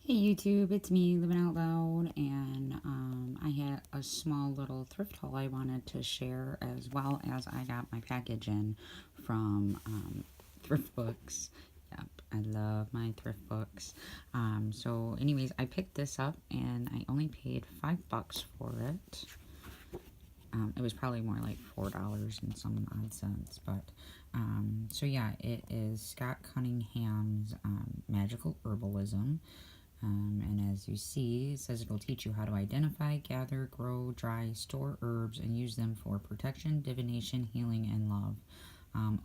Hey YouTube, it's me, Living Out Loud, and I had a small little thrift haul I wanted to share, as well as I got my package in from Thrift Books. Yep, I love my thrift books. So anyways, I picked this up, and I only paid $5 for it. It was probably more like $4 and some odd cents, but so yeah, it is Scott Cunningham's Magical Herbalism. And as you see, it says it'll teach you how to identify, gather, grow, dry, store herbs, and use them for protection, divination, healing, and love.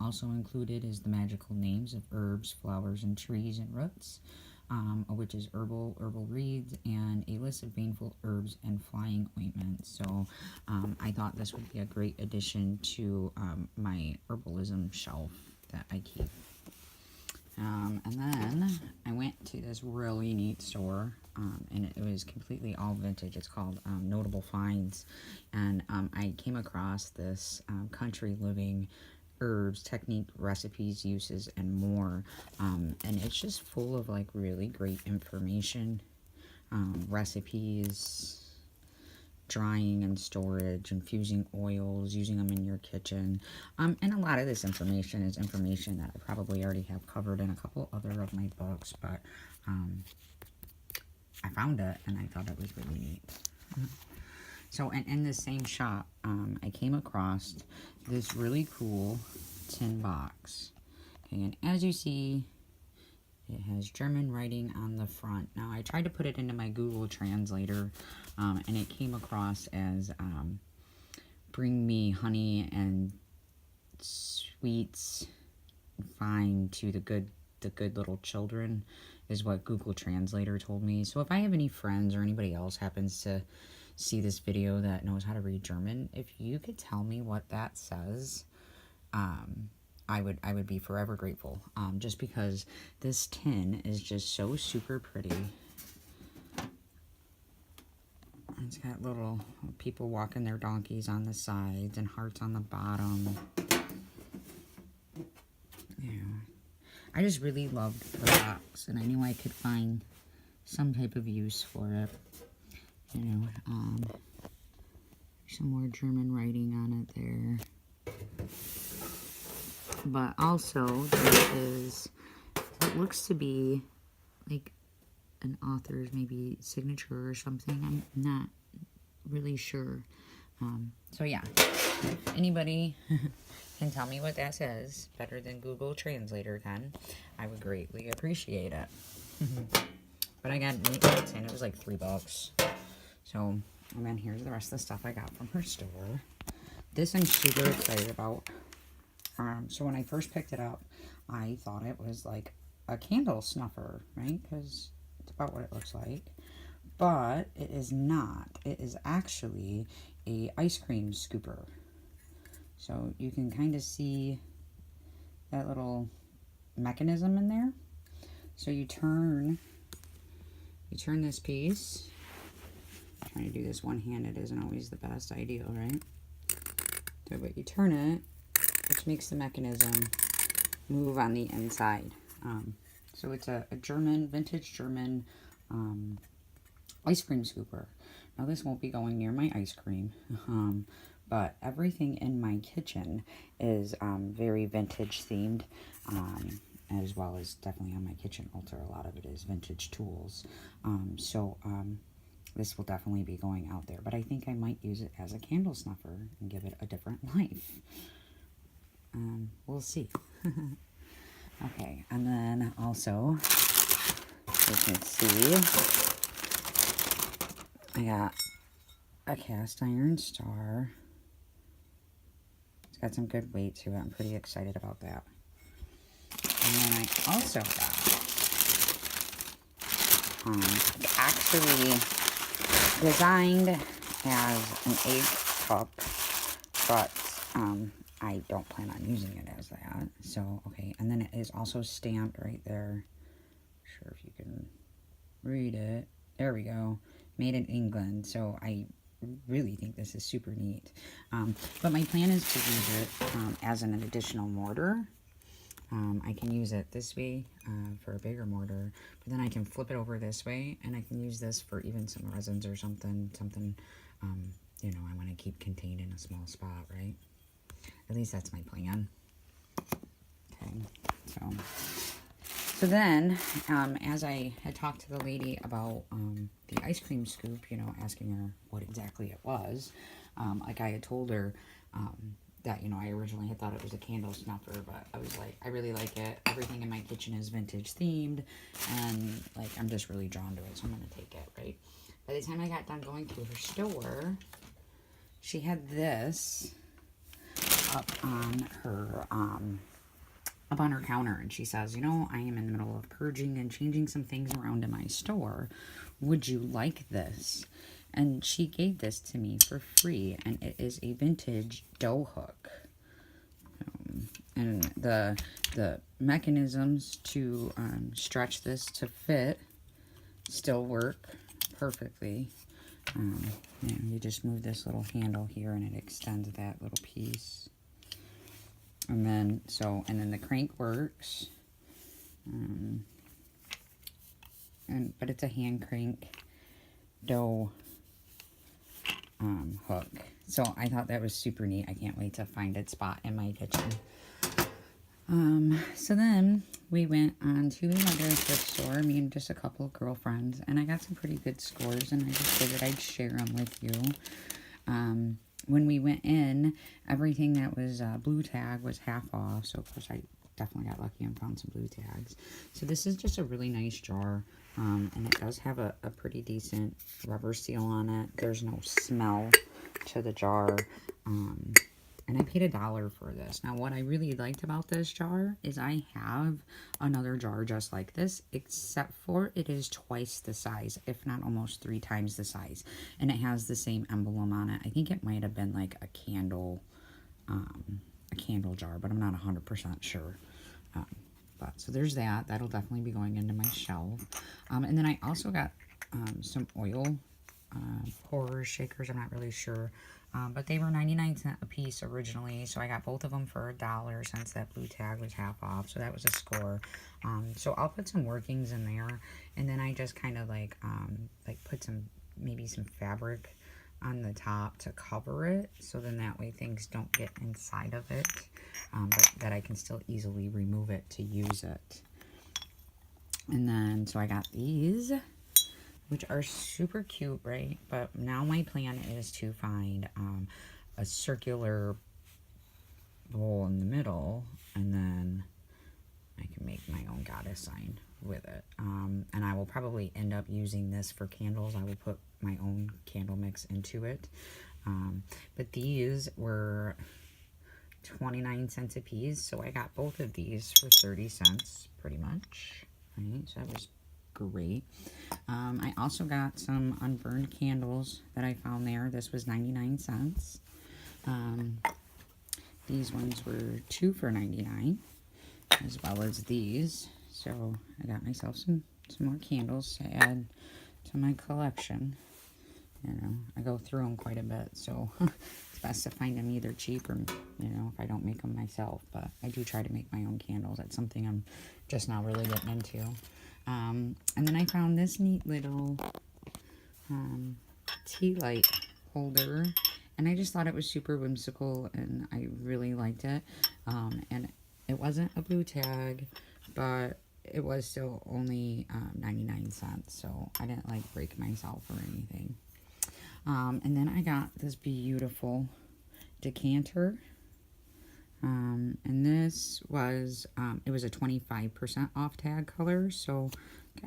Also included is the magical names of herbs, flowers, and trees and roots, which is herbal reeds, and a list of baneful herbs and flying ointments. So I thought this would be a great addition to my herbalism shelf that I keep. And then I went to this really neat store, and it was completely all vintage. It's called Notable Finds, and I came across this country living herbs, technique, recipes, uses, and more, and it's just full of like really great information, recipes, drying and storage, infusing oils, using them in your kitchen, and a lot of this information is information that I probably already have covered in a couple other of my books, but I found it and I thought it was really neat. So, and in this same shop, I came across this really cool tin box. Okay, and as you see, it has German writing on the front. Now, I tried to put it into my Google Translator, and it came across as bring me honey and sweets fine to the good little children, is what Google Translator told me. So if I have any friends or anybody else happens to see this video that knows how to read German, if you could tell me what that says, I would be forever grateful, just because this tin is just so super pretty. It's got little people walking their donkeys on the sides and hearts on the bottom. Yeah. I just really loved the box, and I knew I could find some type of use for it. You know, some more German writing on it there. But also, there is what looks to be like an author's maybe signature or something. I'm not really sure. So yeah, if anybody can tell me what that says better than Google Translator can, I would greatly appreciate it. But I got it, and it was like $3. So, and then here's the rest of the stuff I got from her store. This I'm super excited about. So when I first picked it up, I thought it was like a candle snuffer, right? Because it's about what it looks like. But it is not. It is actually a ice cream scooper. So you can kind of see that little mechanism in there. So you turn this piece. Trying to do this one-handed isn't always the best ideal, right? So, but you turn it, which makes the mechanism move on the inside. So it's a vintage German ice cream scooper. Now this won't be going near my ice cream, but everything in my kitchen is very vintage themed, as well as definitely on my kitchen altar. A lot of it is vintage tools. This will definitely be going out there, but I think I might use it as a candle snuffer and give it a different life. We'll see. Okay, and then also, you can see, I got a cast iron star. It's got some good weight to it. I'm pretty excited about that. And then I also got, actually designed as an egg cup, but I don't plan on using it as that. So, okay, and then it is also stamped right there. Not sure if you can read it. There we go. Made in England. So I really think this is super neat. But my plan is to use it as an additional mortar. I can use it this way for a bigger mortar, but then I can flip it over this way, and I can use this for even some resins or something, you know, I want to keep contained in a small spot, right? At least that's my plan. Okay, so then, as I had talked to the lady about the ice cream scoop, you know, asking her what exactly it was, like I had told her that, you know, I originally had thought it was a candle snuffer, but I was like, I really like it. Everything in my kitchen is vintage themed, and, like, I'm just really drawn to it, so I'm going to take it, right? By the time I got done going through her store, she had this up on her counter, and she says, you know, I am in the middle of purging and changing some things around in my store. Would you like this? And she gave this to me for free, and it is a vintage dough hook. And the mechanisms to stretch this to fit still work perfectly. You know, you just move this little handle here, and it extends that little piece. And then, and then the crank works. But it's a hand crank dough hook. So I thought that was super neat. I can't wait to find its spot in my kitchen. So then we went on to another thrift store, me and just a couple of girlfriends, and I got some pretty good scores, and I just figured I'd share them with you. When we went in, everything that was blue tag was half off, so of course I definitely got lucky and found some blue tags. So this is just a really nice jar, and it does have a pretty decent rubber seal on it. There's no smell to the jar, and I paid $1 for this. Now, what I really liked about this jar is I have another jar just like this, except for it is twice the size, if not almost 3 times the size. And it has the same emblem on it. I think it might have been like a candle jar, but I'm not 100% sure. But so there's that. That'll definitely be going into my shelf. And then I also got some oil pour shakers. I'm not really sure. But they were 99 cents a piece originally, so I got both of them for $1 since that blue tag was half off, so that was a score. So I'll put some workings in there, and then I just kind of like put maybe some fabric on the top to cover it, so then that way things don't get inside of it, but that I can still easily remove it to use it. And then, so I got these, which are super cute, right? But now my plan is to find a circular bowl in the middle, and then I can make my own goddess sign with it. And I will probably end up using this for candles. I will put my own candle mix into it. But these were 29 cents a piece, so I got both of these for 30 cents, pretty much. Right, so that was great. I also got some unburned candles that I found there. This was 99 cents. These ones were 2 for 99, as well as these. So I got myself some more candles to add to my collection. You know, I go through them quite a bit, so it's best to find them either cheap or, you know, if I don't make them myself. But I do try to make my own candles. That's something I'm just now really getting into. And then I found this neat little tea light holder, and I just thought it was super whimsical, and I really liked it. And it wasn't a blue tag, but it was still only 99 cents, so I didn't like break myself or anything. And then I got this beautiful decanter, and this was, it was a 25% off tag color, so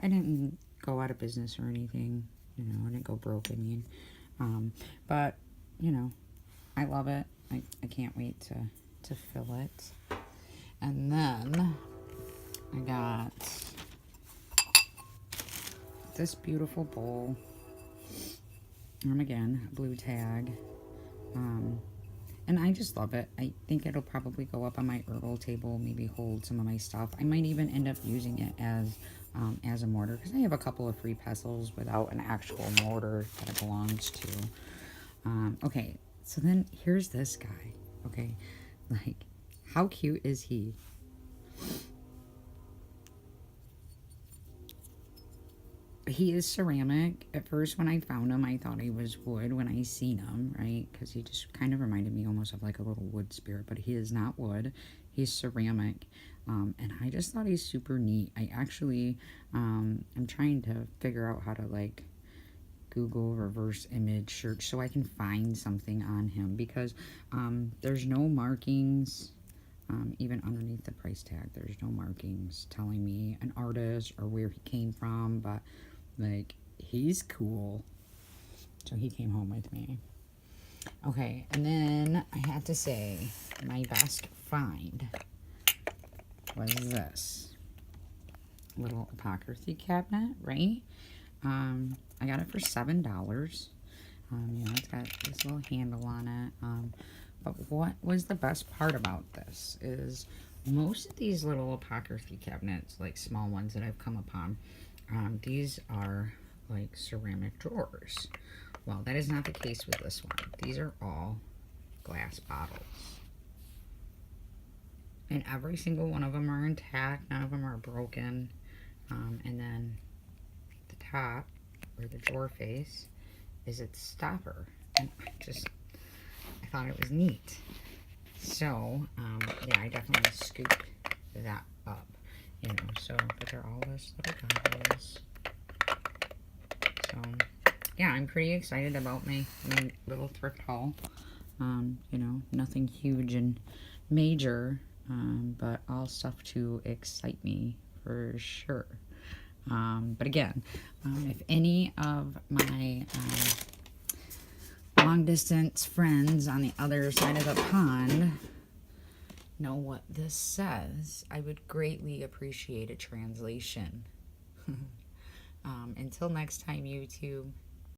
I didn't go out of business or anything, you know, I didn't go broke, I mean, but, you know, I love it. I can't wait to fill it. And then I got this beautiful bowl. Again, blue tag. And I just love it. I think it'll probably go up on my herbal table, maybe hold some of my stuff. I might even end up using it as a mortar, because I have a couple of free pestles without an actual mortar that it belongs to. Okay, so then here's this guy. Okay, like, how cute is he? He is ceramic. At first, when I found him, I thought he was wood when I seen him, right? Because he just kind of reminded me almost of like a little wood spirit, but he is not wood. He's ceramic. And I just thought he's super neat. I actually, I'm trying to figure out how to like Google reverse image search so I can find something on him, because there's no markings. Even underneath the price tag, there's no markings telling me an artist or where he came from, but like, he's cool. So he came home with me. Okay, and then I have to say, my best find was this little apocryphy cabinet, right? I got it for $7. You know, it's got this little handle on it. But what was the best part about this is most of these little apocryphy cabinets, like small ones that I've come upon, these are like ceramic drawers. Well, that is not the case with this one. These are all glass bottles. And every single one of them are intact. None of them are broken. And then the top, or the drawer face, is its stopper. And I thought it was neat. So, yeah, I definitely scooped that up. You know, so, but they're all this little bottles. So, yeah, I'm pretty excited about my little thrift haul. You know, nothing huge and major, but all stuff to excite me for sure. But again, if any of my long distance friends on the other side of the pond know what this says, I would greatly appreciate a translation. Until next time, YouTube.